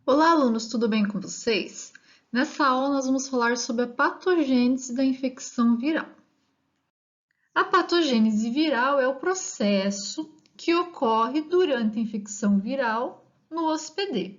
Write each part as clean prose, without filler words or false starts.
Olá, alunos, tudo bem com vocês? Nessa aula, nós vamos falar sobre a patogênese da infecção viral. A patogênese viral é o processo que ocorre durante a infecção viral no hospedeiro.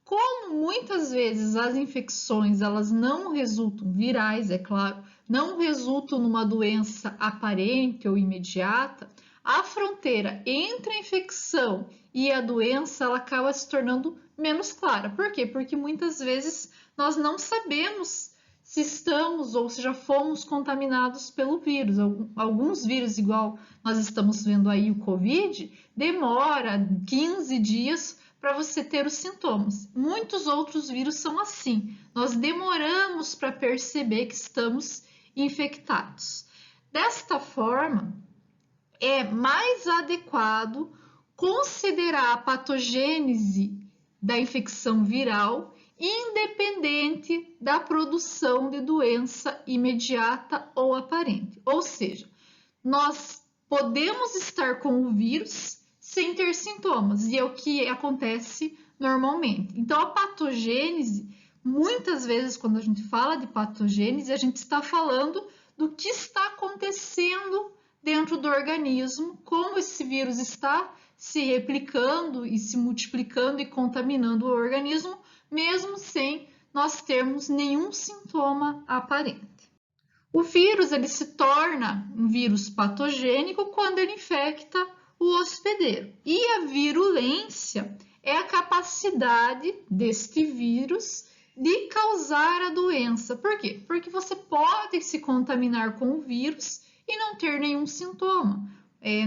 Como muitas vezes as infecções elas não resultam virais, é claro, não resultam numa doença aparente ou imediata, a fronteira entre a infecção e a doença ela acaba se tornando menos clara. Por quê? Porque muitas vezes nós não sabemos se estamos ou se já fomos contaminados pelo vírus. Alguns vírus, igual nós estamos vendo aí o Covid, demora 15 dias para você ter os sintomas. Muitos outros vírus são assim. Nós demoramos para perceber que estamos infectados. Desta forma, é mais adequado considerar a patogênese da infecção viral independente da produção de doença imediata ou aparente. Ou seja, nós podemos estar com o vírus sem ter sintomas, e é o que acontece normalmente. Então, a patogênese, muitas vezes, quando a gente fala de patogênese, a gente está falando do que está acontecendo dentro do organismo, como esse vírus está se replicando e se multiplicando e contaminando o organismo, mesmo sem nós termos nenhum sintoma aparente. O vírus ele se torna um vírus patogênico quando ele infecta o hospedeiro. E a virulência é a capacidade deste vírus de causar a doença. Por quê? Porque você pode se contaminar com o vírus e não ter nenhum sintoma.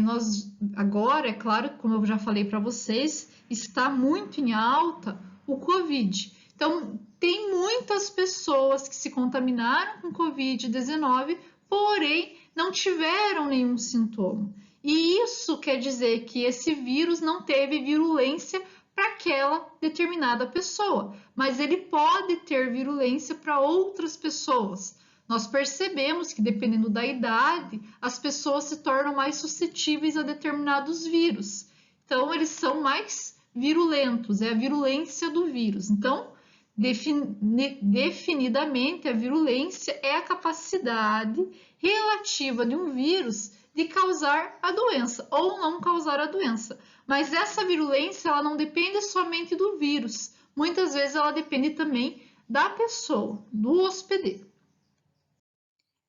Nós agora, é claro, como eu já falei para vocês, está muito em alta o Covid. Então, tem muitas pessoas que se contaminaram com Covid-19, porém não tiveram nenhum sintoma. E isso quer dizer que esse vírus não teve virulência para aquela determinada pessoa, mas ele pode ter virulência para outras pessoas. Nós percebemos que, dependendo da idade, as pessoas se tornam mais suscetíveis a determinados vírus. Então, eles são mais virulentos, é a virulência do vírus. Então, definidamente, a virulência é a capacidade relativa de um vírus de causar a doença ou não causar a doença. Mas essa virulência ela não depende somente do vírus. Muitas vezes ela depende também da pessoa, do hospedeiro.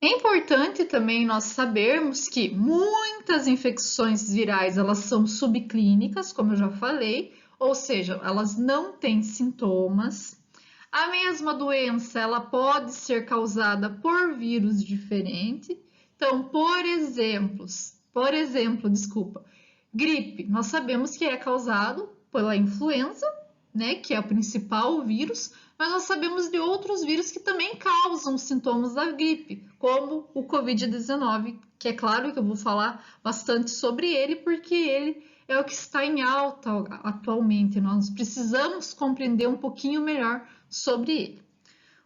É importante também nós sabermos que muitas infecções virais elas são subclínicas, como eu já falei, ou seja, elas não têm sintomas. A mesma doença ela pode ser causada por vírus diferentes. Então, por exemplo, desculpa, gripe, nós sabemos que é causado pela influenza, né, que é o principal vírus, mas nós sabemos de outros vírus que também causam sintomas da gripe, como o Covid-19, que é claro que eu vou falar bastante sobre ele, porque ele é o que está em alta atualmente. Nós precisamos compreender um pouquinho melhor sobre ele.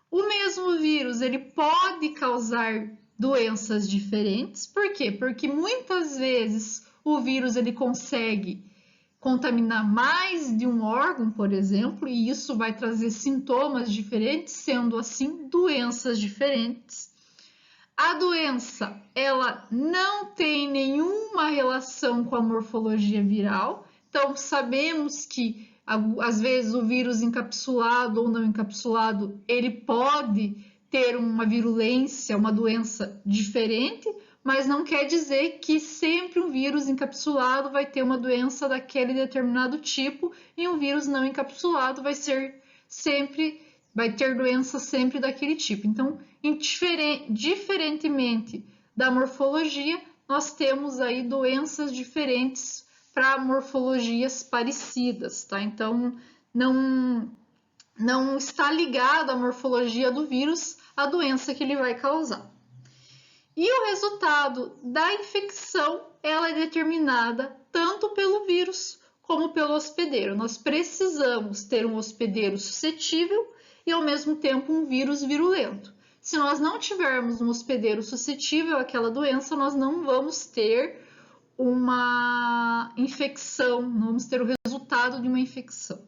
O mesmo vírus, ele pode causar doenças diferentes. Por quê? Porque muitas vezes o vírus ele consegue contaminar mais de um órgão, por exemplo, e isso vai trazer sintomas diferentes, sendo assim doenças diferentes. A doença, ela não tem nenhuma relação com a morfologia viral, então sabemos que às vezes o vírus encapsulado ou não encapsulado, ele pode ter uma virulência, uma doença diferente, mas não quer dizer que sempre um vírus encapsulado vai ter uma doença daquele determinado tipo e um vírus não encapsulado vai ter doença sempre daquele tipo. Então, diferentemente da morfologia, nós temos aí doenças diferentes para morfologias parecidas, tá? Então, não está ligado à morfologia do vírus a doença que ele vai causar. E o resultado da infecção, ela é determinada tanto pelo vírus como pelo hospedeiro. Nós precisamos ter um hospedeiro suscetível e, ao mesmo tempo, um vírus virulento. Se nós não tivermos um hospedeiro suscetível àquela doença, nós não vamos ter uma infecção, não vamos ter o resultado de uma infecção.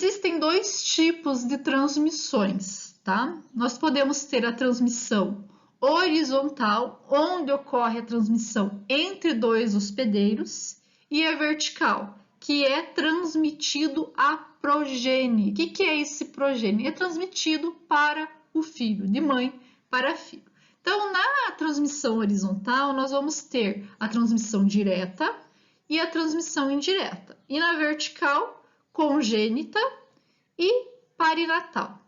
existem dois tipos de transmissões, tá? Nós podemos ter a transmissão horizontal, onde ocorre a transmissão entre dois hospedeiros, e a vertical, que é transmitido a progenie. O que é esse progenie? É transmitido para o filho, de mãe para filho. Então, na transmissão horizontal, nós vamos ter a transmissão direta e a transmissão indireta. E na vertical, congênita e perinatal.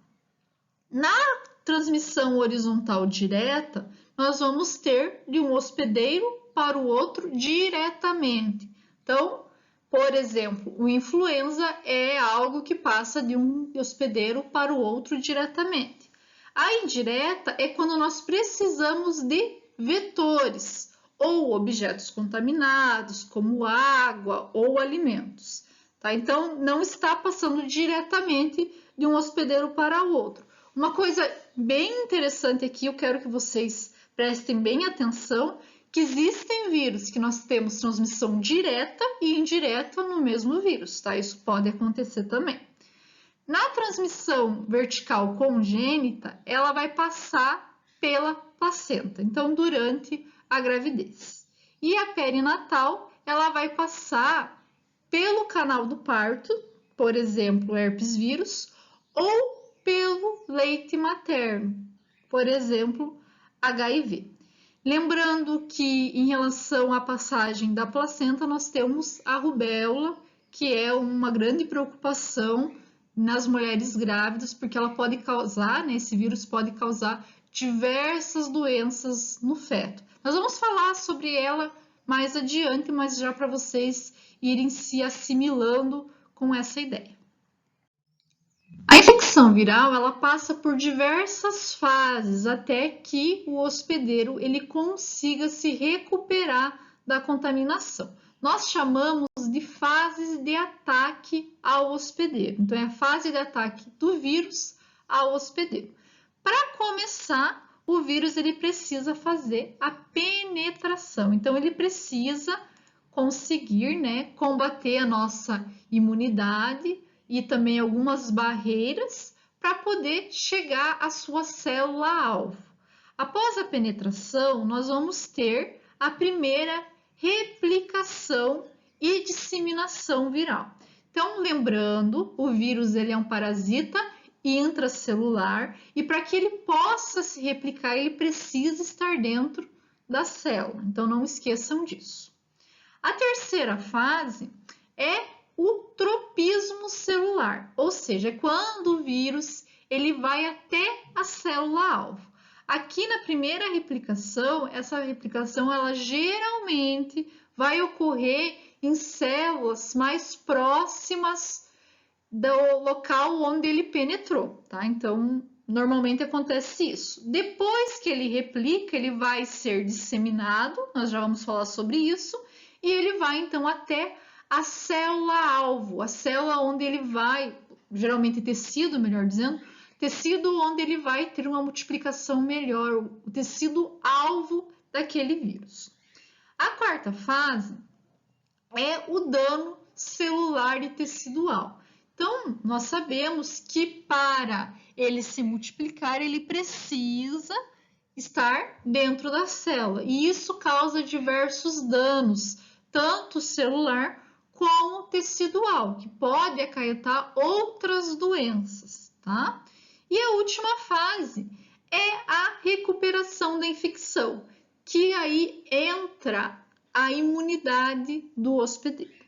Na transmissão horizontal direta, nós vamos ter de um hospedeiro para o outro diretamente. Então, por exemplo, o influenza é algo que passa de um hospedeiro para o outro diretamente. A indireta é quando nós precisamos de vetores ou objetos contaminados, como água ou alimentos. Tá? Então, não está passando diretamente de um hospedeiro para o outro. Uma coisa bem interessante aqui, eu quero que vocês prestem bem atenção, que existem vírus que nós temos transmissão direta e indireta no mesmo vírus, tá? Isso pode acontecer também. Na transmissão vertical congênita, ela vai passar pela placenta, então durante a gravidez. E a perinatal, ela vai passar pelo canal do parto, por exemplo, herpes vírus, ou pelo leite materno, por exemplo, HIV. Lembrando que em relação à passagem da placenta, nós temos a rubéola, que é uma grande preocupação nas mulheres grávidas, porque ela pode causar, né, esse vírus pode causar diversas doenças no feto. Nós vamos falar sobre ela mais adiante, mas já para vocês irem se assimilando com essa ideia. A infecção viral, ela passa por diversas fases até que o hospedeiro ele consiga se recuperar da contaminação. Nós chamamos de fases de ataque ao hospedeiro. Então, é a fase de ataque do vírus ao hospedeiro. Para começar, o vírus ele precisa fazer a penetração. Então, ele precisa conseguir, né, combater a nossa imunidade e também algumas barreiras para poder chegar à sua célula-alvo. Após a penetração, nós vamos ter a primeira replicação e disseminação viral. Então, lembrando, o vírus ele é um parasita intracelular e para que ele possa se replicar, ele precisa estar dentro da célula. Então, não esqueçam disso. A terceira fase é o tropismo celular, ou seja, quando o vírus ele vai até a célula-alvo. Aqui na primeira replicação, essa replicação ela geralmente vai ocorrer em células mais próximas do local onde ele penetrou, tá? Então, normalmente acontece isso. Depois que ele replica, ele vai ser disseminado, nós já vamos falar sobre isso, e ele vai então até a célula-alvo, a célula onde ele vai, geralmente tecido, melhor dizendo, tecido onde ele vai ter uma multiplicação melhor, o tecido-alvo daquele vírus. A quarta fase é o dano celular e tecidual. Então, nós sabemos que para ele se multiplicar, ele precisa estar dentro da célula, e isso causa diversos danos, tanto celular como tecidual, que pode acarretar outras doenças, tá? E a última fase é a recuperação da infecção, que aí entra a imunidade do hospedeiro.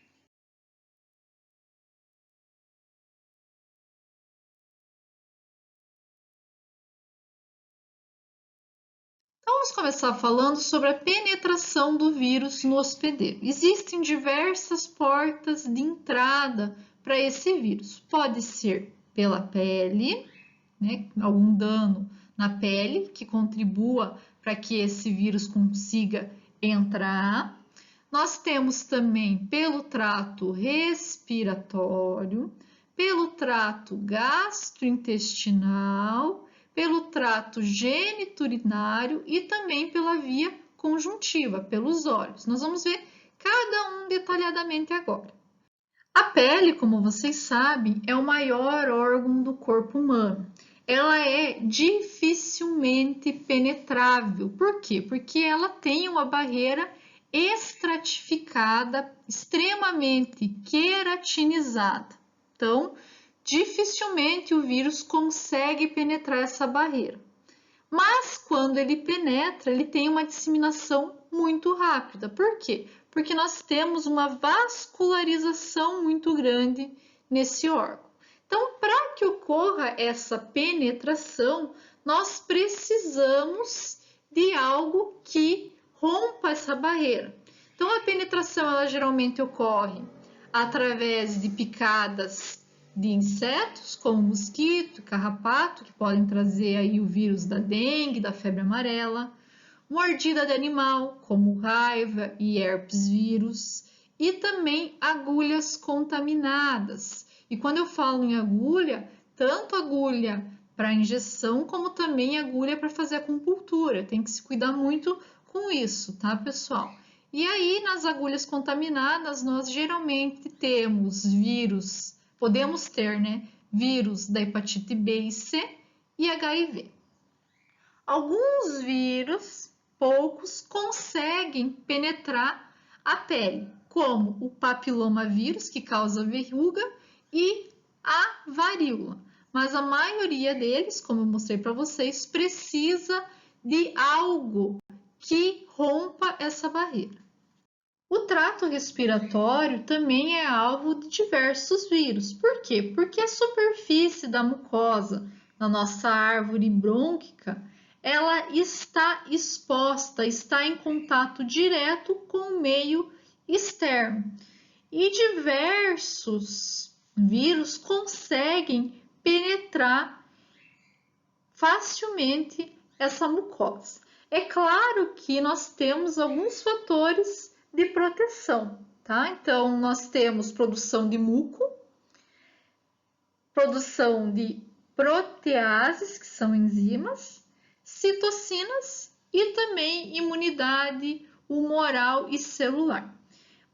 Então, vamos começar falando sobre a penetração do vírus no hospedeiro. Existem diversas portas de entrada para esse vírus. Pode ser pela pele, né, algum dano na pele que contribua para que esse vírus consiga entrar. Nós temos também pelo trato respiratório, pelo trato gastrointestinal, pelo trato geniturinário e também pela via conjuntiva, pelos olhos. Nós vamos ver cada um detalhadamente agora. A pele, como vocês sabem, é o maior órgão do corpo humano. Ela é dificilmente penetrável. Por quê? Porque ela tem uma barreira estratificada, extremamente queratinizada. Então, dificilmente o vírus consegue penetrar essa barreira. Mas quando ele penetra, ele tem uma disseminação muito rápida. Por quê? Porque nós temos uma vascularização muito grande nesse órgão. Então, para que ocorra essa penetração, nós precisamos de algo que rompa essa barreira. Então, a penetração ela geralmente ocorre através de picadas de insetos, como mosquito, carrapato, que podem trazer aí o vírus da dengue, da febre amarela, mordida de animal, como raiva e herpes vírus, e também agulhas contaminadas. E quando eu falo em agulha, tanto agulha para injeção, como também agulha para fazer acupuntura. Tem que se cuidar muito com isso, tá, pessoal? E aí, nas agulhas contaminadas, nós geralmente temos vírus, podemos ter, né, vírus da hepatite B e C e HIV. Alguns vírus, poucos, conseguem penetrar a pele, como o papilomavírus, que causa verruga, e a varíola. Mas a maioria deles, como eu mostrei para vocês, precisa de algo que rompa essa barreira. O trato respiratório também é alvo de diversos vírus. Por quê? Porque a superfície da mucosa da nossa árvore brônquica, ela está exposta, está em contato direto com o meio externo. E diversos vírus conseguem penetrar facilmente essa mucosa. É claro que nós temos alguns fatores de proteção, tá? Então, nós temos produção de muco, produção de proteases, que são enzimas, citocinas e também imunidade humoral e celular.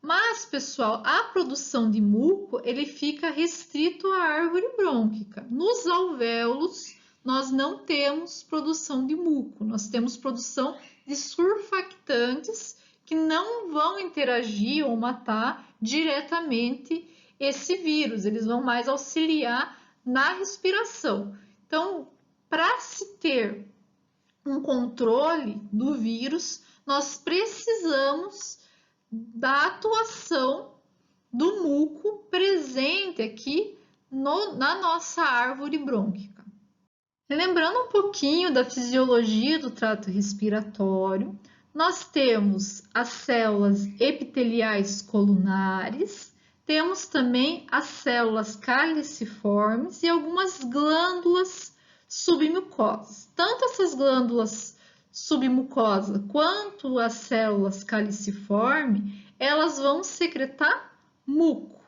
Mas, pessoal, a produção de muco, ele fica restrito à árvore brônquica. Nos alvéolos, nós não temos produção de muco, nós temos produção de surfactantes que não vão interagir ou matar diretamente esse vírus, eles vão mais auxiliar na respiração. Então, para se ter um controle do vírus, nós precisamos da atuação do muco presente aqui na nossa árvore brônquica. Lembrando um pouquinho da fisiologia do trato respiratório, nós temos as células epiteliais colunares, temos também as células caliciformes e algumas glândulas submucosas. Tanto essas glândulas submucosas quanto as células caliciformes, elas vão secretar muco.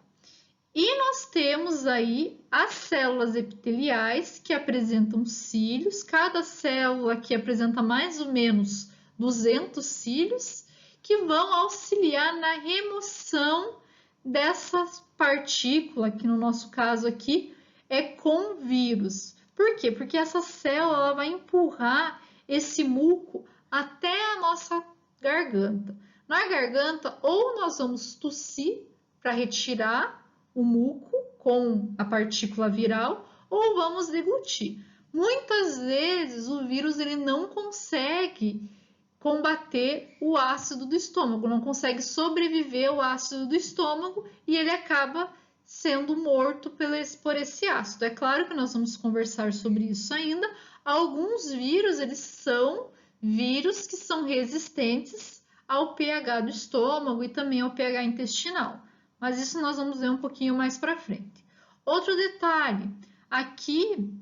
E nós temos aí as células epiteliais que apresentam cílios, cada célula aqui apresenta mais ou menos 200 cílios, que vão auxiliar na remoção dessas partículas, que no nosso caso aqui é com vírus. Por quê? Porque essa célula ela vai empurrar esse muco até a nossa garganta. Na garganta, ou nós vamos tossir para retirar o muco com a partícula viral, ou vamos deglutir. Muitas vezes o vírus ele não consegue combater o ácido do estômago, não consegue sobreviver ao ácido do estômago e ele acaba sendo morto por esse ácido. É claro que nós vamos conversar sobre isso ainda. Alguns vírus, eles são vírus que são resistentes ao pH do estômago e também ao pH intestinal. Mas isso nós vamos ver um pouquinho mais para frente. Outro detalhe, aqui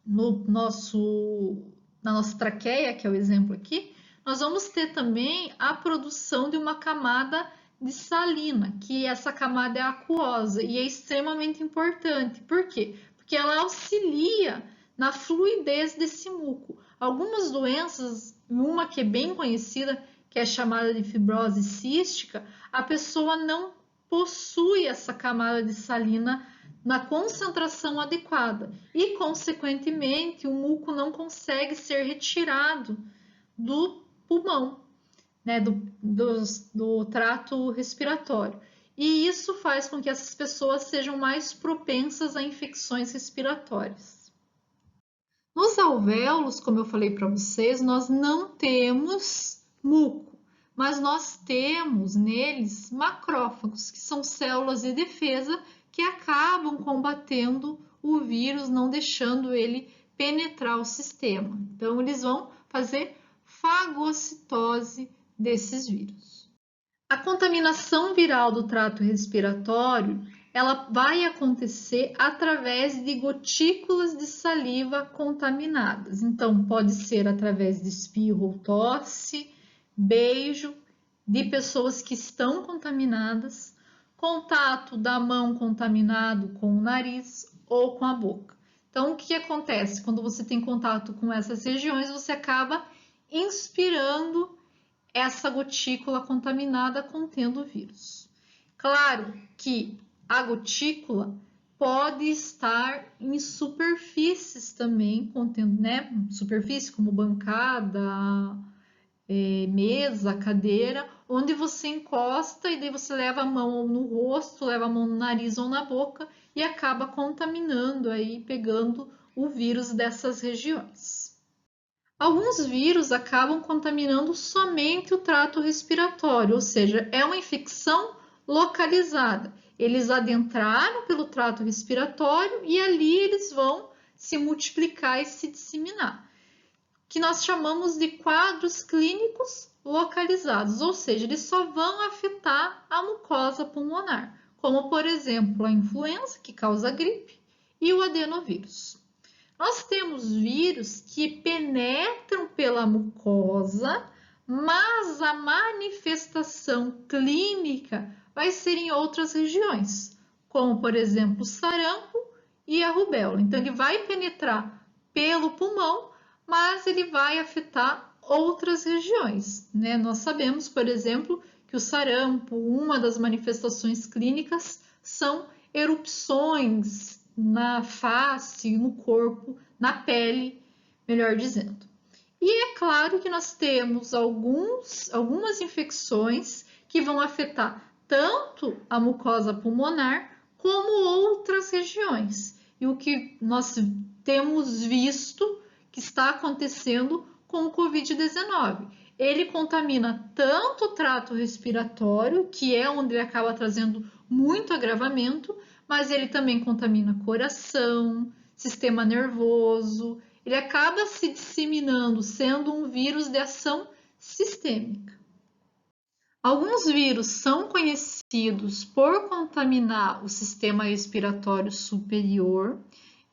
na nossa traqueia, que é o exemplo aqui, nós vamos ter também a produção de uma camada de salina, que essa camada é aquosa e é extremamente importante. Por quê? Porque ela auxilia na fluidez desse muco. Algumas doenças, uma que é bem conhecida, que é chamada de fibrose cística, a pessoa não possui essa camada de salina na concentração adequada e, consequentemente, o muco não consegue ser retirado do pulmão, né, do trato respiratório. E isso faz com que essas pessoas sejam mais propensas a infecções respiratórias. Nos alvéolos, como eu falei para vocês, nós não temos muco, mas nós temos neles macrófagos, que são células de defesa que acabam combatendo o vírus, não deixando ele penetrar o sistema. Então, eles vão fazer fagocitose desses vírus. A contaminação viral do trato respiratório, ela vai acontecer através de gotículas de saliva contaminadas. Então, pode ser através de espirro ou tosse, beijo de pessoas que estão contaminadas, contato da mão contaminado com o nariz ou com a boca. Então, o que acontece? Quando você tem contato com essas regiões, você acaba inspirando essa gotícula contaminada contendo o vírus. Claro que a gotícula pode estar em superfícies também, contendo, né, superfície como bancada, mesa, cadeira, onde você encosta e daí você leva a mão no rosto, leva a mão no nariz ou na boca e acaba contaminando aí, pegando o vírus dessas regiões. Alguns vírus acabam contaminando somente o trato respiratório, ou seja, é uma infecção localizada. Eles adentraram pelo trato respiratório e ali eles vão se multiplicar e se disseminar, que nós chamamos de quadros clínicos localizados, ou seja, eles só vão afetar a mucosa pulmonar, como por exemplo a influenza, que causa gripe, e o adenovírus. Nós temos vírus que penetram pela mucosa, mas a manifestação clínica vai ser em outras regiões, como por exemplo o sarampo e a rubéola. Então ele vai penetrar pelo pulmão, mas ele vai afetar outras regiões, né? Nós sabemos, por exemplo, que o sarampo, uma das manifestações clínicas são erupções na face, no corpo, na pele, melhor dizendo. E é claro que nós temos algumas infecções que vão afetar tanto a mucosa pulmonar como outras regiões. E o que nós temos visto que está acontecendo com o Covid-19. Ele contamina tanto o trato respiratório, que é onde ele acaba trazendo muito agravamento, mas ele também contamina coração, sistema nervoso, ele acaba se disseminando, sendo um vírus de ação sistêmica. Alguns vírus são conhecidos por contaminar o sistema respiratório superior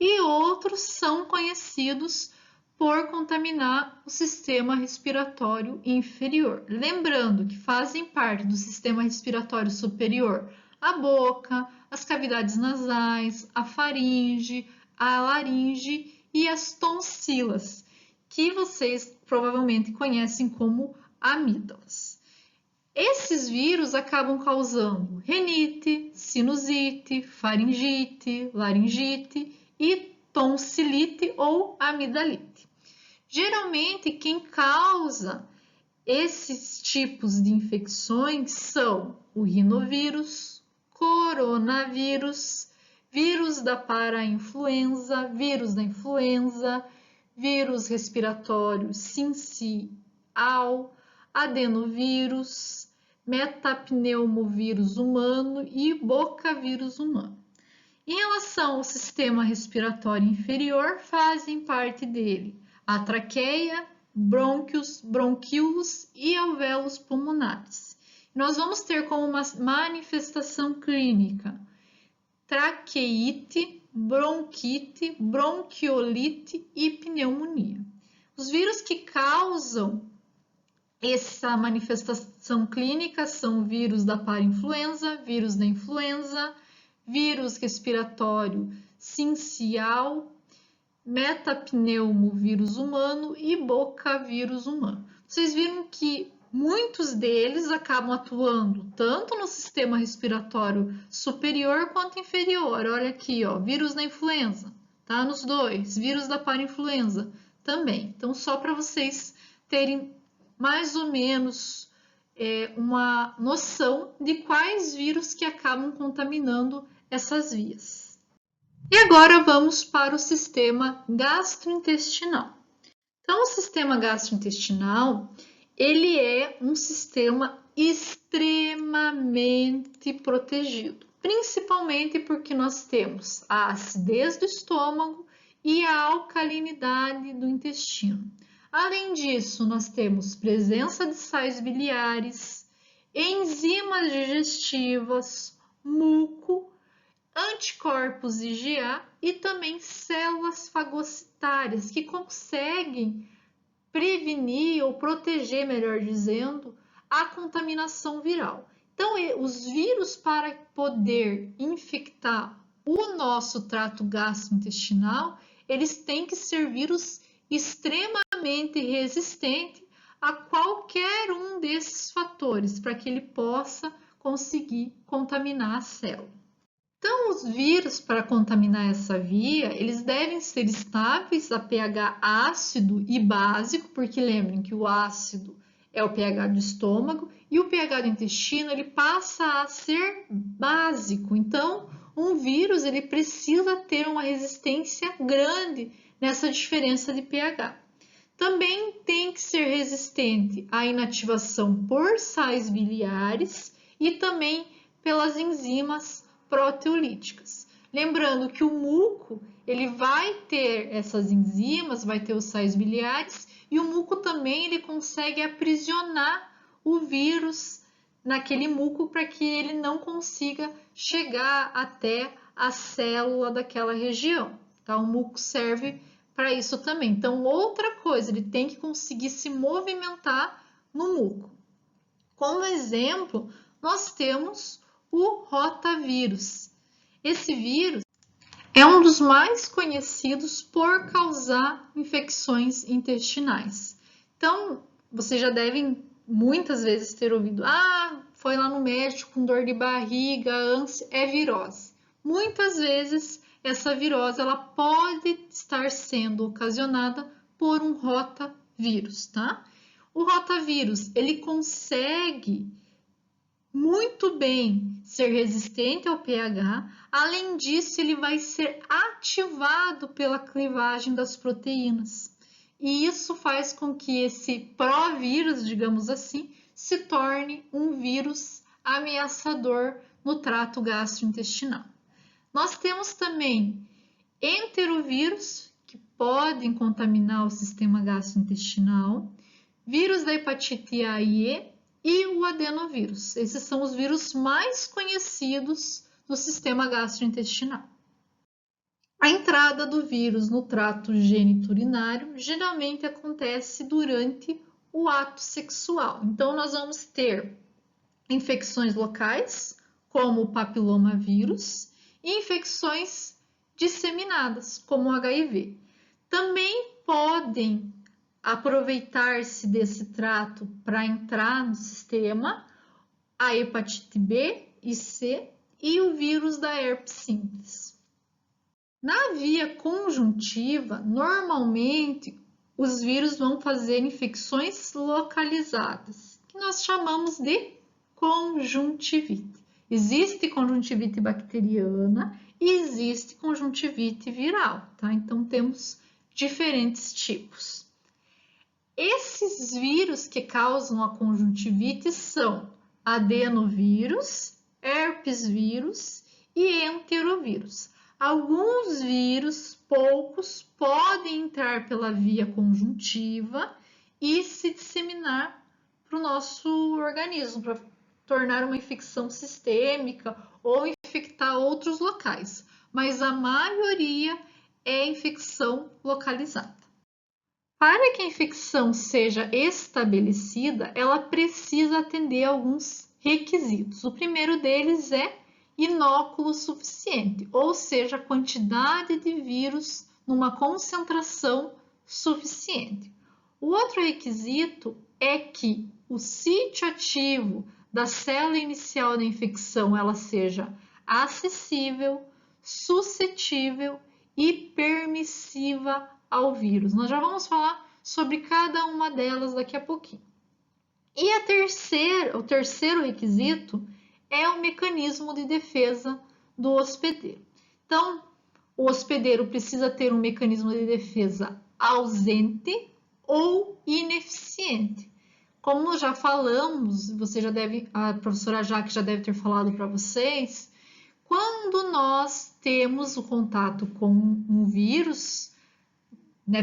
e outros são conhecidos por contaminar o sistema respiratório inferior. Lembrando que fazem parte do sistema respiratório superior a boca, as cavidades nasais, a faringe, a laringe e as tonsilas, que vocês provavelmente conhecem como amígdalas. Esses vírus acabam causando rinite, sinusite, faringite, laringite e tonsilite ou amidalite. Geralmente, quem causa esses tipos de infecções são o rinovírus, coronavírus, vírus da parainfluenza, vírus da influenza, vírus respiratório sincial, adenovírus, metapneumovírus humano e bocavírus humano. Em relação ao sistema respiratório inferior, fazem parte dele a traqueia, brônquios, bronquíolos e alvéolos pulmonares. Nós vamos ter como uma manifestação clínica traqueite, bronquite, bronquiolite e pneumonia. Os vírus que causam essa manifestação clínica são vírus da parainfluenza, vírus da influenza, vírus respiratório sincial, metapneumovírus humano e bocavírus humano. Vocês viram que muitos deles acabam atuando tanto no sistema respiratório superior quanto inferior. Olha aqui, ó, vírus da influenza, tá? Nos dois, vírus da parainfluenza também. Então, só para vocês terem mais ou menos uma noção de quais vírus que acabam contaminando essas vias. E agora vamos para o sistema gastrointestinal. Então, o sistema gastrointestinal, ele é um sistema extremamente protegido, principalmente porque nós temos a acidez do estômago e a alcalinidade do intestino. Além disso, nós temos presença de sais biliares, enzimas digestivas, muco, anticorpos IgA e também células fagocitárias que conseguem prevenir ou proteger, melhor dizendo, a contaminação viral. Então, os vírus, para poder infectar o nosso trato gastrointestinal, eles têm que ser vírus extremamente resistentes a qualquer um desses fatores, para que ele possa conseguir contaminar a célula. Então, os vírus, para contaminar essa via, eles devem ser estáveis a pH ácido e básico, porque lembrem que o ácido é o pH do estômago e o pH do intestino ele passa a ser básico. Então, um vírus ele precisa ter uma resistência grande nessa diferença de pH. Também tem que ser resistente à inativação por sais biliares e também pelas enzimas proteolíticas. Lembrando que o muco, ele vai ter essas enzimas, vai ter os sais biliares e o muco também ele consegue aprisionar o vírus naquele muco para que ele não consiga chegar até a célula daquela região. Tá? O muco serve para isso também. Então, outra coisa, ele tem que conseguir se movimentar no muco. Como exemplo, nós temos o rotavírus. Esse vírus é um dos mais conhecidos por causar infecções intestinais. Então, vocês já devem muitas vezes ter ouvido: foi lá no médico com dor de barriga, ânsia, é virose. Muitas vezes essa virose ela pode estar sendo ocasionada por um rotavírus, tá? O rotavírus, ele consegue muito bem ser resistente ao pH, além disso, ele vai ser ativado pela clivagem das proteínas. E isso faz com que esse provírus, digamos assim, se torne um vírus ameaçador no trato gastrointestinal. Nós temos também enterovírus, que podem contaminar o sistema gastrointestinal, vírus da hepatite A e E o adenovírus. Esses são os vírus mais conhecidos do sistema gastrointestinal. A entrada do vírus no trato geniturinário geralmente acontece durante o ato sexual. Então, nós vamos ter infecções locais, como o papilomavírus, e infecções disseminadas, como o HIV. Também podem aproveitar-se desse trato para entrar no sistema a hepatite B e C e o vírus da herpes simples. Na via conjuntiva, normalmente os vírus vão fazer infecções localizadas, que nós chamamos de conjuntivite. Existe conjuntivite bacteriana e existe conjuntivite viral, tá? Então temos diferentes tipos. Esses vírus que causam a conjuntivite são adenovírus, herpes vírus e enterovírus. Alguns vírus, poucos, podem entrar pela via conjuntiva e se disseminar para o nosso organismo, para tornar uma infecção sistêmica ou infectar outros locais, mas a maioria é infecção localizada. Para que a infecção seja estabelecida, ela precisa atender a alguns requisitos. O primeiro deles é inóculo suficiente, ou seja, a quantidade de vírus numa concentração suficiente. O outro requisito é que o sítio ativo da célula inicial da infecção ela seja acessível, suscetível e permissiva ao vírus. Nós já vamos falar sobre cada uma delas daqui a pouquinho. E o terceiro requisito é o mecanismo de defesa do hospedeiro. Então, o hospedeiro precisa ter um mecanismo de defesa ausente ou ineficiente. Como já falamos, a professora Jaque já deve ter falado para vocês, quando nós temos o contato com um vírus,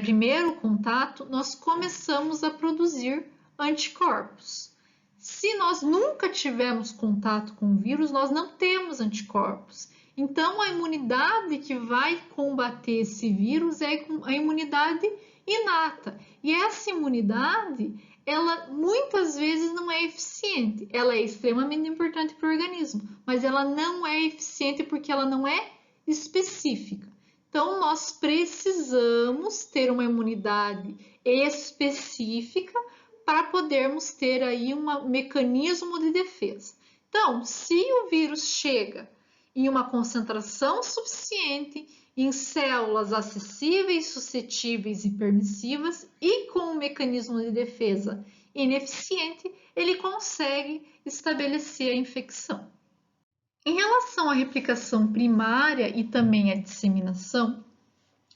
primeiro contato, nós começamos a produzir anticorpos. Se nós nunca tivemos contato com o vírus, nós não temos anticorpos. Então, a imunidade que vai combater esse vírus é a imunidade inata. E essa imunidade, ela muitas vezes não é eficiente. Ela é extremamente importante para o organismo, mas ela não é eficiente porque ela não é específica. Então, nós precisamos ter uma imunidade específica para podermos ter aí um mecanismo de defesa. Então, se o vírus chega em uma concentração suficiente em células acessíveis, suscetíveis e permissivas e com um mecanismo de defesa ineficiente, ele consegue estabelecer a infecção. Em relação à replicação primária e também à disseminação,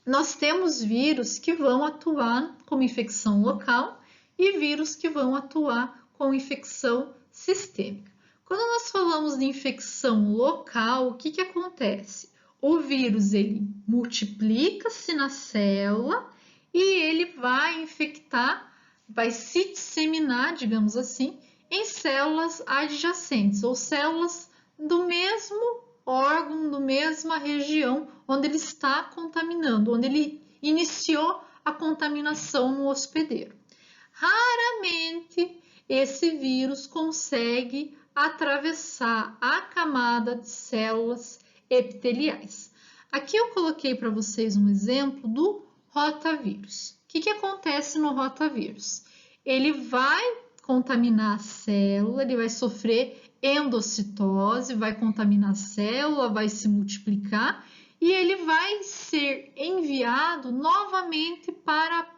nós temos vírus que vão atuar como infecção local e vírus que vão atuar com infecção sistêmica. Quando nós falamos de infecção local, o que acontece? O vírus ele multiplica-se na célula e ele vai infectar, vai se disseminar, digamos assim, em células adjacentes ou células do mesmo órgão, da mesma região onde ele está contaminando, onde ele iniciou a contaminação no hospedeiro. Raramente esse vírus consegue atravessar a camada de células epiteliais. Aqui eu coloquei para vocês um exemplo do rotavírus. O que acontece no rotavírus? Ele vai contaminar a célula, ele vai sofrer endocitose, vai contaminar a célula, vai se multiplicar e ele vai ser enviado novamente para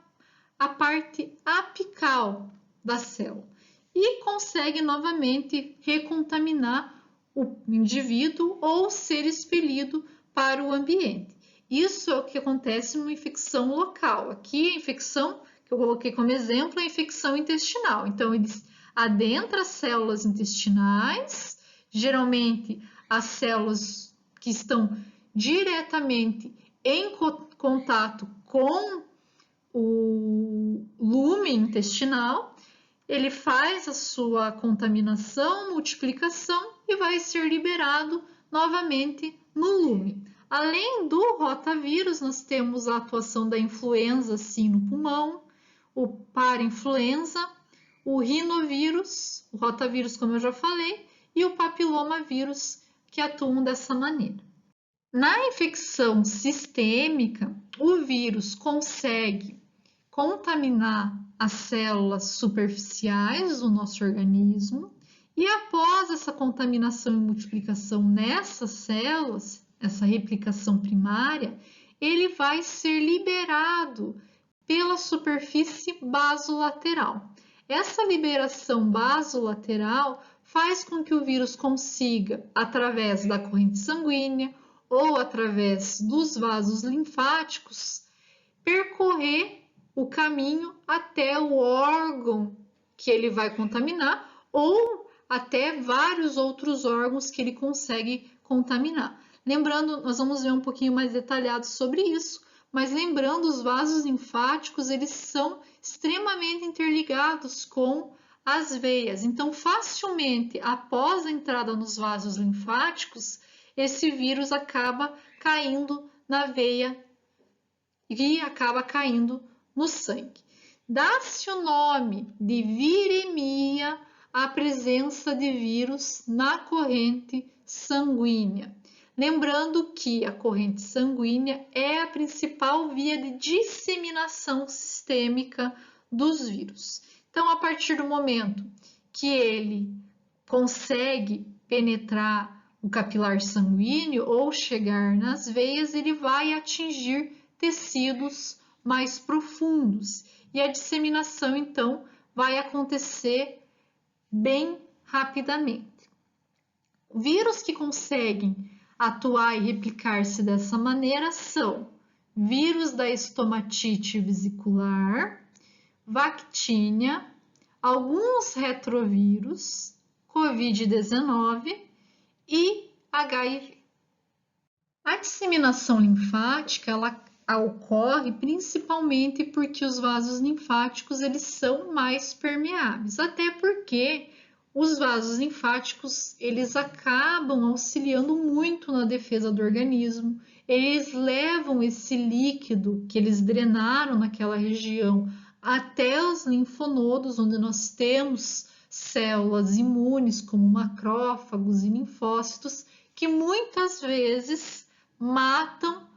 a parte apical da célula e consegue novamente recontaminar o indivíduo ou ser expelido para o ambiente. Isso é o que acontece numa infecção local. Aqui a infecção que eu coloquei como exemplo é a infecção intestinal. Então, eles adentram as células intestinais, geralmente as células que estão diretamente em contato com o lume intestinal, ele faz a sua contaminação, multiplicação e vai ser liberado novamente no lume. Além do rotavírus, nós temos a atuação da influenza sim no pulmão, o parainfluenza, o rinovírus, o rotavírus, como eu já falei, e o papilomavírus, que atuam dessa maneira. Na infecção sistêmica, o vírus consegue contaminar as células superficiais do nosso organismo e após essa contaminação e multiplicação nessas células, essa replicação primária, ele vai ser liberado pela superfície basolateral. Essa liberação basolateral faz com que o vírus consiga, através da corrente sanguínea ou através dos vasos linfáticos, percorrer o caminho até o órgão que ele vai contaminar ou até vários outros órgãos que ele consegue contaminar. Lembrando, nós vamos ver um pouquinho mais detalhado sobre isso, mas lembrando, os vasos linfáticos, eles são extremamente interligados com as veias. Então, facilmente, após a entrada nos vasos linfáticos, esse vírus acaba caindo na veia e acaba caindo no sangue. Dá-se o nome de viremia à presença de vírus na corrente sanguínea. Lembrando que a corrente sanguínea é a principal via de disseminação sistêmica dos vírus. Então, a partir do momento que ele consegue penetrar o capilar sanguíneo ou chegar nas veias, ele vai atingir tecidos mais profundos e a disseminação, então, vai acontecer bem rapidamente. Vírus que conseguem atuar e replicar-se dessa maneira são vírus da estomatite vesicular, Vactínia, alguns retrovírus, Covid-19 e HIV. A disseminação linfática ela ocorre principalmente porque os vasos linfáticos eles são mais permeáveis, até porque os vasos linfáticos eles acabam auxiliando muito na defesa do organismo, eles levam esse líquido que eles drenaram naquela região até os linfonodos, onde nós temos células imunes como macrófagos e linfócitos, que muitas vezes matam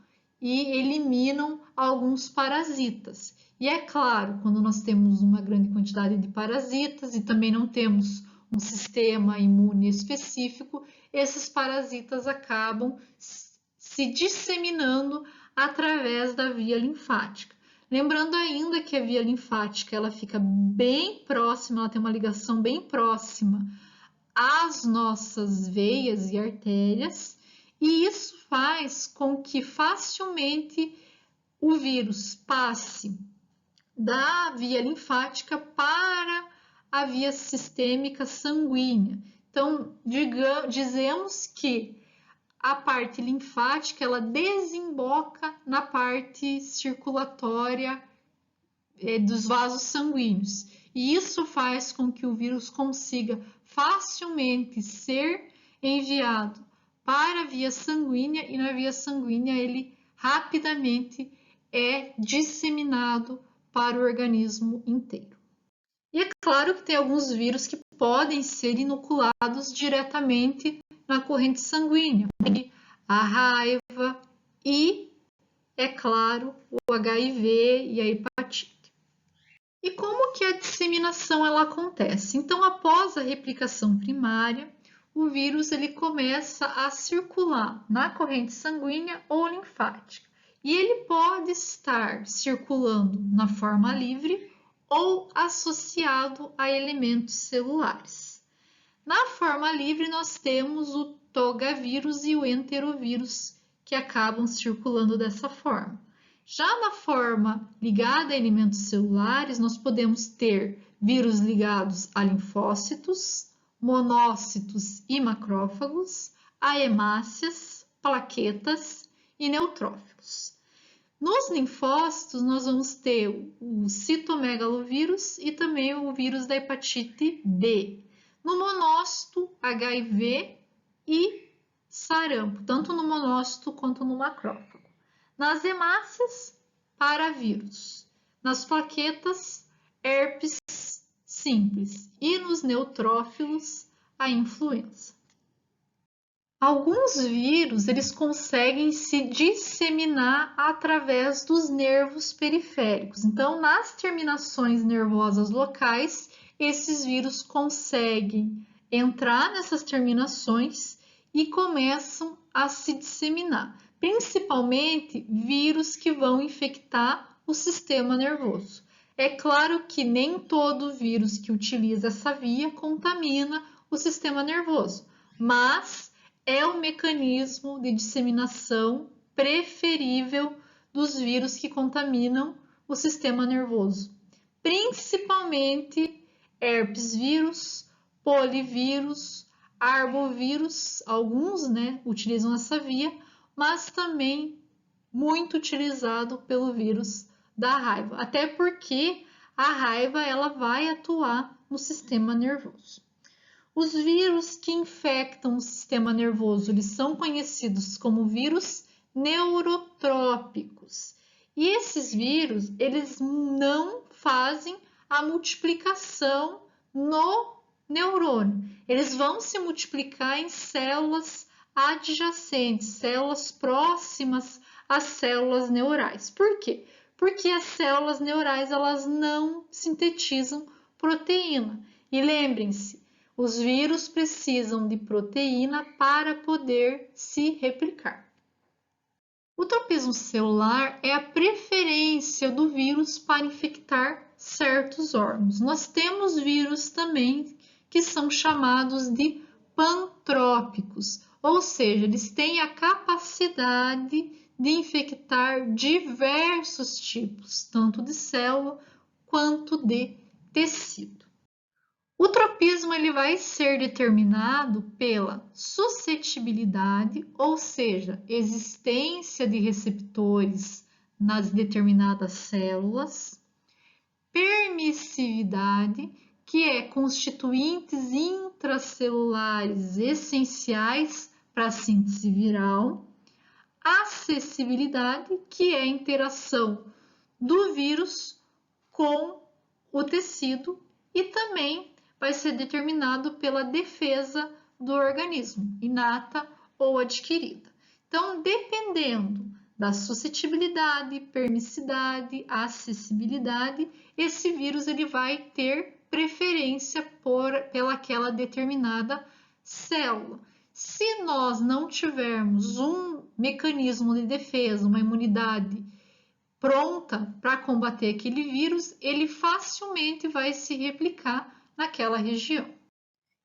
e eliminam alguns parasitas. E é claro, quando nós temos uma grande quantidade de parasitas e também não temos um sistema imune específico, esses parasitas acabam se disseminando através da via linfática. Lembrando ainda que a via linfática ela fica bem próxima, ela tem uma ligação bem próxima às nossas veias e artérias, e isso faz com que facilmente o vírus passe da via linfática para a via sistêmica sanguínea. Então, dizemos que a parte linfática ela desemboca na parte circulatória dos vasos sanguíneos. E isso faz com que o vírus consiga facilmente ser enviado para a via sanguínea e na via sanguínea ele rapidamente é disseminado para o organismo inteiro. E é claro que tem alguns vírus que podem ser inoculados diretamente na corrente sanguínea, a raiva e, é claro, o HIV e a hepatite. E como que a disseminação ela acontece? Então, após a replicação primária, o vírus ele começa a circular na corrente sanguínea ou linfática. E ele pode estar circulando na forma livre ou associado a elementos celulares. Na forma livre, nós temos o togavírus e o enterovírus, que acabam circulando dessa forma. Já na forma ligada a elementos celulares, nós podemos ter vírus ligados a linfócitos, monócitos e macrófagos, a hemácias, plaquetas e neutrófilos. Nos linfócitos, nós vamos ter o citomegalovírus e também o vírus da hepatite B. No monócito, HIV e sarampo, tanto no monócito quanto no macrófago. Nas hemácias, paravírus. Nas plaquetas, herpes simples. E nos neutrófilos, a influenza. Alguns vírus eles conseguem se disseminar através dos nervos periféricos. Então, nas terminações nervosas locais, esses vírus conseguem entrar nessas terminações e começam a se disseminar, principalmente vírus que vão infectar o sistema nervoso. É claro que nem todo vírus que utiliza essa via contamina o sistema nervoso, mas é o mecanismo de disseminação preferível dos vírus que contaminam o sistema nervoso, principalmente herpes vírus, polivírus, arbovírus, alguns utilizam essa via, mas também muito utilizado pelo vírus da raiva, até porque a raiva ela vai atuar no sistema nervoso. Os vírus que infectam o sistema nervoso, eles são conhecidos como vírus neurotrópicos. E esses vírus, eles não fazem a multiplicação no neurônio. Eles vão se multiplicar em células adjacentes, células próximas às células neurais. Por quê? Porque as células neurais, elas não sintetizam proteína. E lembrem-se, os vírus precisam de proteína para poder se replicar. O tropismo celular é a preferência do vírus para infectar certos órgãos. Nós temos vírus também que são chamados de pantrópicos, ou seja, eles têm a capacidade de infectar diversos tipos, tanto de célula quanto de tecido. O tropismo ele vai ser determinado pela suscetibilidade, ou seja, existência de receptores nas determinadas células, permissividade, que é constituintes intracelulares essenciais para a síntese viral, acessibilidade, que é a interação do vírus com o tecido, e também vai ser determinado pela defesa do organismo, inata ou adquirida. Então, dependendo da suscetibilidade, permissividade, acessibilidade, esse vírus ele vai ter preferência pelaquela determinada célula. Se nós não tivermos um mecanismo de defesa, uma imunidade pronta para combater aquele vírus, ele facilmente vai se replicar naquela região.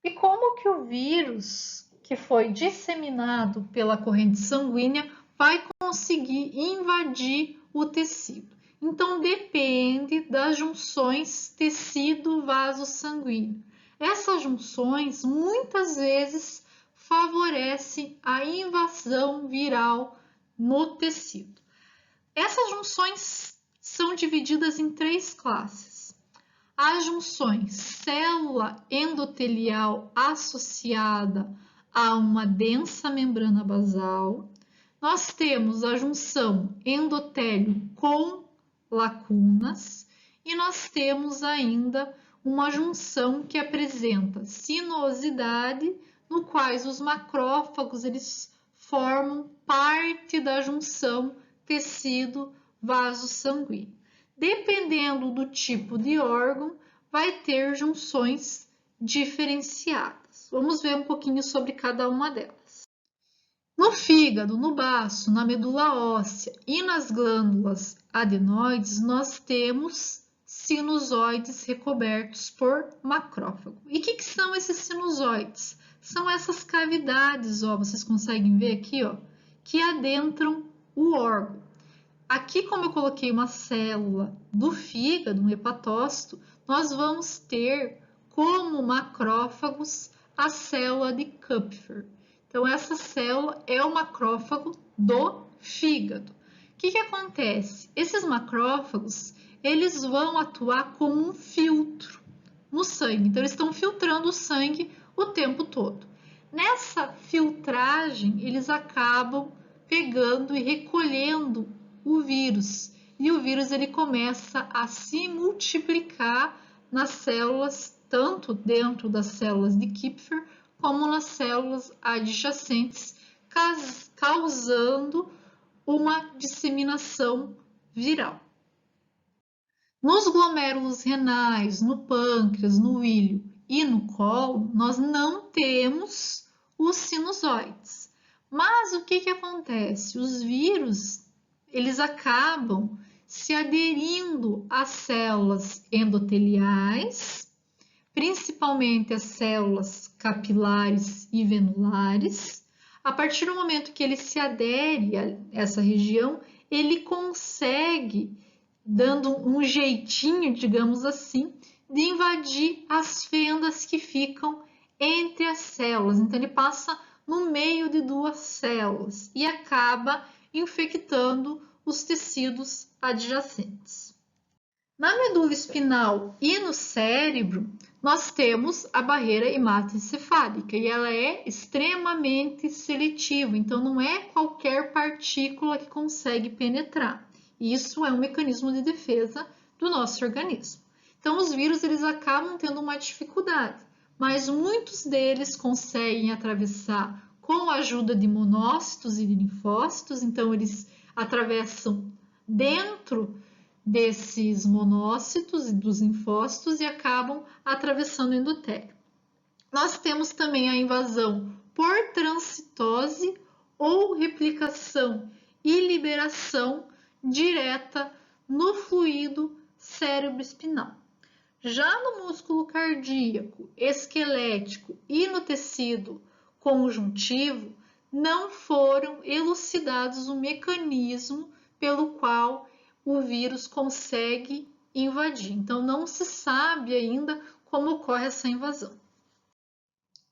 E como que o vírus que foi disseminado pela corrente sanguínea vai conseguir invadir o tecido? Então, depende das junções tecido-vaso sanguíneo. Essas junções, muitas vezes, favorecem a invasão viral no tecido. Essas junções são divididas em 3 classes. As junções célula endotelial associada a uma densa membrana basal. Nós temos a junção endotélio com lacunas e nós temos ainda uma junção que apresenta sinuosidade, no quais os macrófagos eles formam parte da junção tecido-vaso sanguíneo. Dependendo do tipo de órgão, vai ter junções diferenciadas. Vamos ver um pouquinho sobre cada uma delas. No fígado, no baço, na medula óssea e nas glândulas adenoides, nós temos sinusoides recobertos por macrófago. E o que são esses sinusoides? São essas cavidades, ó, vocês conseguem ver aqui, ó, que adentram o órgão. Aqui, como eu coloquei uma célula do fígado, um hepatócito, nós vamos ter como macrófagos a célula de Kupffer. Então, essa célula é o macrófago do fígado. O que acontece? Esses macrófagos, eles vão atuar como um filtro no sangue. Então, eles estão filtrando o sangue o tempo todo. Nessa filtragem, eles acabam pegando e recolhendo o vírus, e o vírus ele começa a se multiplicar nas células, tanto dentro das células de Kupffer, como nas células adjacentes, causando uma disseminação viral. Nos glomérulos renais, no pâncreas, no íleo e no colo, nós não temos os sinusoides. Mas o que acontece? Os vírus eles acabam se aderindo às células endoteliais, principalmente as células capilares e venulares. A partir do momento que ele se adere a essa região, ele consegue, dando um jeitinho, digamos assim, de invadir as fendas que ficam entre as células. Então, ele passa no meio de 2 células e acaba infectando os tecidos adjacentes. Na medula espinal e no cérebro, nós temos a barreira hematoencefálica e ela é extremamente seletiva, então não é qualquer partícula que consegue penetrar. Isso é um mecanismo de defesa do nosso organismo. Então os vírus eles acabam tendo uma dificuldade, mas muitos deles conseguem atravessar com a ajuda de monócitos e de linfócitos, então eles atravessam dentro desses monócitos e dos linfócitos e acabam atravessando o endotélio. Nós temos também a invasão por transcitose ou replicação e liberação direta no fluido cérebroespinal. Já no músculo cardíaco, esquelético e no tecido conjuntivo, não foram elucidados o mecanismo pelo qual o vírus consegue invadir. Então, não se sabe ainda como ocorre essa invasão.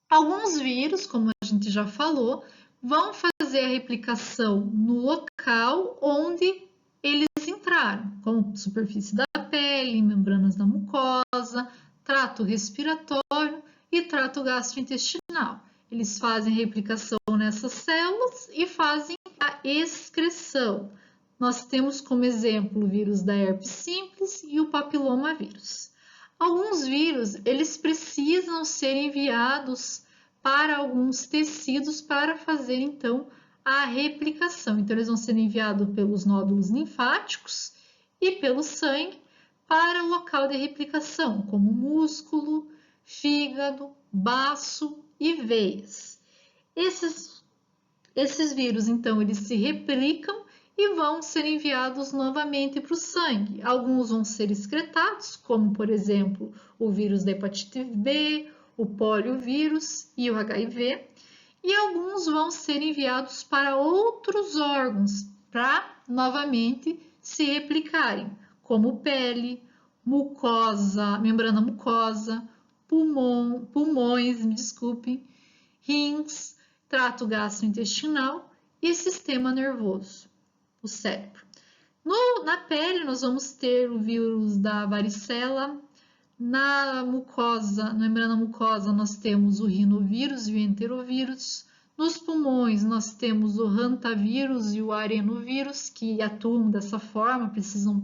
Alguns vírus, como a gente já falou, vão fazer a replicação no local onde eles entraram, como superfície da pele, membranas da mucosa, trato respiratório e trato gastrointestinal. Eles fazem replicação nessas células e fazem a excreção. Nós temos como exemplo o vírus da herpes simples e o papilomavírus. Alguns vírus, eles precisam ser enviados para alguns tecidos para fazer, então, a replicação. Então, eles vão ser enviados pelos nódulos linfáticos e pelo sangue para o local de replicação, como músculo, fígado, baço e veias. Esses vírus, então, eles se replicam e vão ser enviados novamente para o sangue. Alguns vão ser excretados, como, por exemplo, o vírus da hepatite B, o poliovírus e o HIV, e alguns vão ser enviados para outros órgãos para novamente se replicarem, como pele, mucosa, membrana mucosa, pulmões, rins, trato gastrointestinal e sistema nervoso, o cérebro. Na pele, nós vamos ter o vírus da varicela. Na mucosa, na membrana mucosa, nós temos o rinovírus e o enterovírus. Nos pulmões, nós temos o hantavírus e o arenovírus, que atuam dessa forma, precisam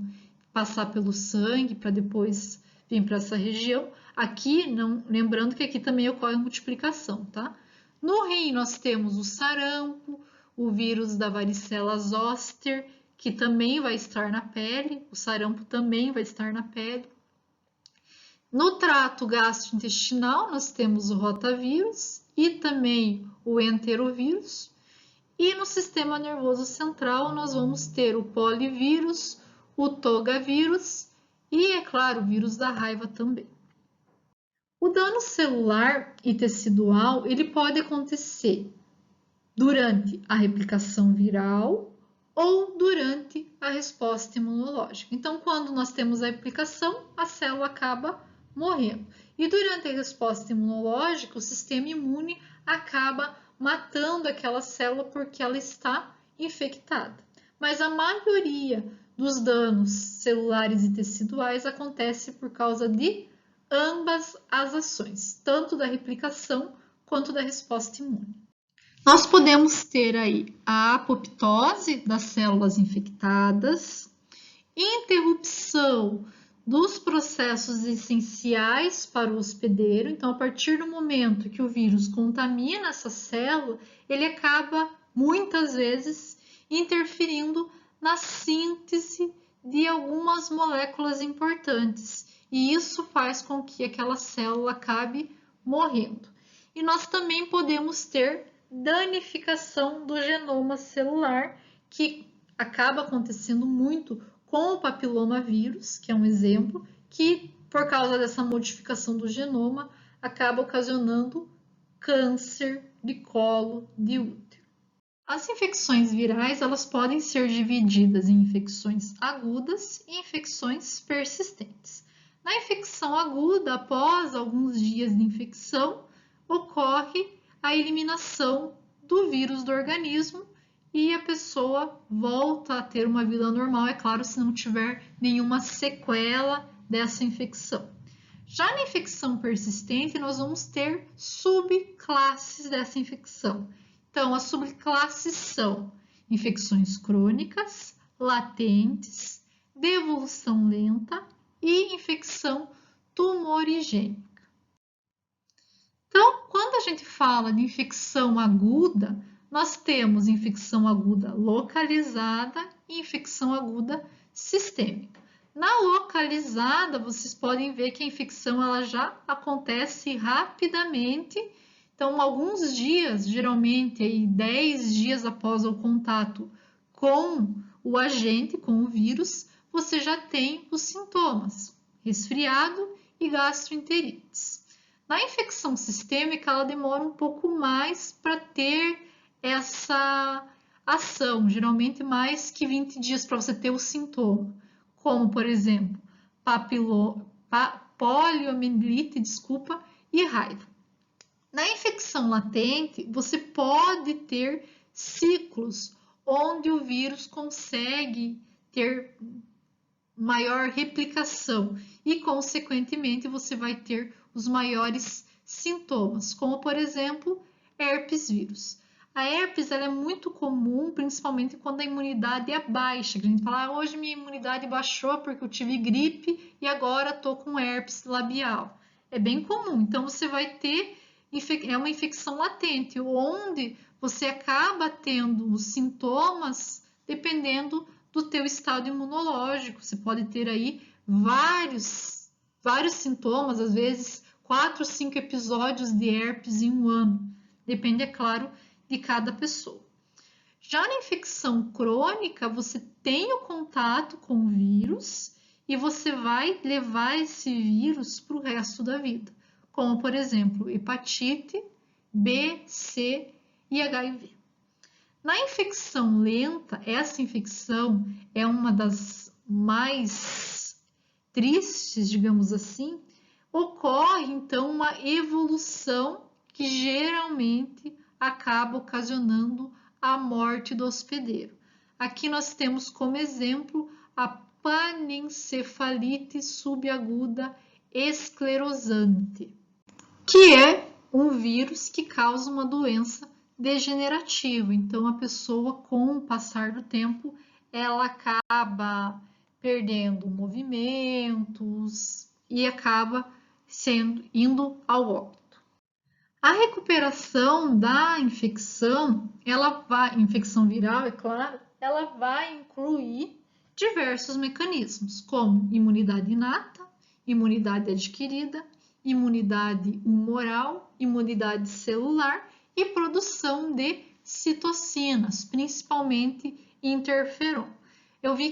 passar pelo sangue para depois vir para essa região. Aqui, lembrando que aqui também ocorre multiplicação, tá? No rim, nós temos o sarampo, o vírus da varicela zoster, que também vai estar na pele, o sarampo também vai estar na pele. No trato gastrointestinal, nós temos o rotavírus e também o enterovírus. E no sistema nervoso central, nós vamos ter o polivírus, o togavírus e, é claro, o vírus da raiva também. O dano celular e tecidual, ele pode acontecer durante a replicação viral ou durante a resposta imunológica. Então, quando nós temos a replicação, a célula acaba morrendo. E durante a resposta imunológica, o sistema imune acaba matando aquela célula porque ela está infectada. Mas a maioria dos danos celulares e teciduais acontece por causa de ambas as ações, tanto da replicação quanto da resposta imune. Nós podemos ter aí a apoptose das células infectadas, interrupção dos processos essenciais para o hospedeiro. Então, a partir do momento que o vírus contamina essa célula, ele acaba, muitas vezes, interferindo na síntese de algumas moléculas importantes. E isso faz com que aquela célula acabe morrendo. E nós também podemos ter danificação do genoma celular, que acaba acontecendo muito com o papilomavírus, que é um exemplo, que por causa dessa modificação do genoma, acaba ocasionando câncer de colo de útero. As infecções virais, elas podem ser divididas em infecções agudas e infecções persistentes. Na infecção aguda, após alguns dias de infecção, ocorre a eliminação do vírus do organismo e a pessoa volta a ter uma vida normal, é claro, se não tiver nenhuma sequela dessa infecção. Já na infecção persistente, nós vamos ter subclasses dessa infecção. Então, as subclasses são infecções crônicas, latentes, de evolução lenta e infecção tumorigênica. Então, quando a gente fala de infecção aguda, nós temos infecção aguda localizada e infecção aguda sistêmica. Na localizada, vocês podem ver que a infecção ela já acontece rapidamente. Então, alguns dias, geralmente aí 10 dias após o contato com o agente, com o vírus, você já tem os sintomas: resfriado e gastroenterites. Na infecção sistêmica, ela demora um pouco mais para ter essa ação, geralmente mais que 20 dias para você ter o sintoma, como, por exemplo, poliomielite, e raiva. Na infecção latente, você pode ter ciclos onde o vírus consegue ter maior replicação e, consequentemente, você vai ter os maiores sintomas, como, por exemplo, herpes vírus. A herpes ela é muito comum, principalmente quando a imunidade é baixa. A gente fala, hoje minha imunidade baixou porque eu tive gripe e agora estou com herpes labial. É bem comum, então você vai ter uma infecção latente, onde você acaba tendo os sintomas dependendo do teu estado imunológico. Você pode ter aí vários sintomas, às vezes 4, 5 episódios de herpes em um ano. Depende, é claro, de cada pessoa. Já na infecção crônica, você tem o contato com o vírus e você vai levar esse vírus para o resto da vida, como, por exemplo, hepatite B, C e HIV. Na infecção lenta, essa infecção é uma das mais tristes, digamos assim. Ocorre então uma evolução que geralmente acaba ocasionando a morte do hospedeiro. Aqui nós temos como exemplo a panencefalite subaguda esclerosante, que é um vírus que causa uma doença degenerativa. Então, a pessoa, com o passar do tempo, ela acaba perdendo movimentos e acaba indo ao óbito. A recuperação da infecção, infecção viral, é claro, ela vai incluir diversos mecanismos, como imunidade inata, imunidade adquirida, imunidade humoral, imunidade celular e produção de citocinas, principalmente interferon. Eu vi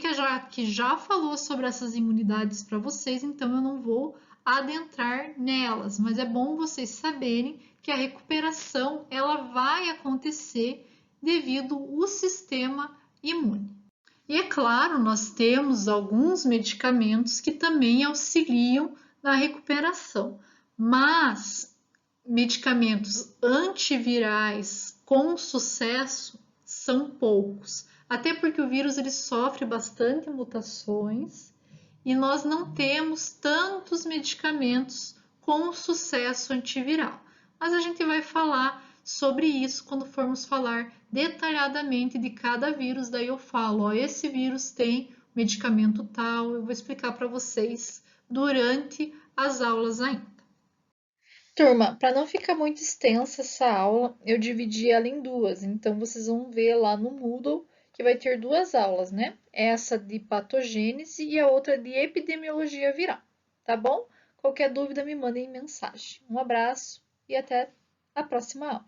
que já falou sobre essas imunidades para vocês, então eu não vou adentrar nelas, mas é bom vocês saberem que a recuperação ela vai acontecer devido ao sistema imune. E é claro, nós temos alguns medicamentos que também auxiliam na recuperação, mas medicamentos antivirais com sucesso são poucos, até porque o vírus ele sofre bastante mutações e nós não temos tantos medicamentos com sucesso antiviral. Mas a gente vai falar sobre isso quando formos falar detalhadamente de cada vírus. Daí eu falo, ó, esse vírus tem medicamento tal, eu vou explicar para vocês durante as aulas ainda. Turma, para não ficar muito extensa essa aula, eu dividi ela em duas. Então, vocês vão ver lá no Moodle que vai ter duas aulas, né? Essa de patogênese e a outra de epidemiologia viral, tá bom? Qualquer dúvida, me mandem mensagem. Um abraço e até a próxima aula.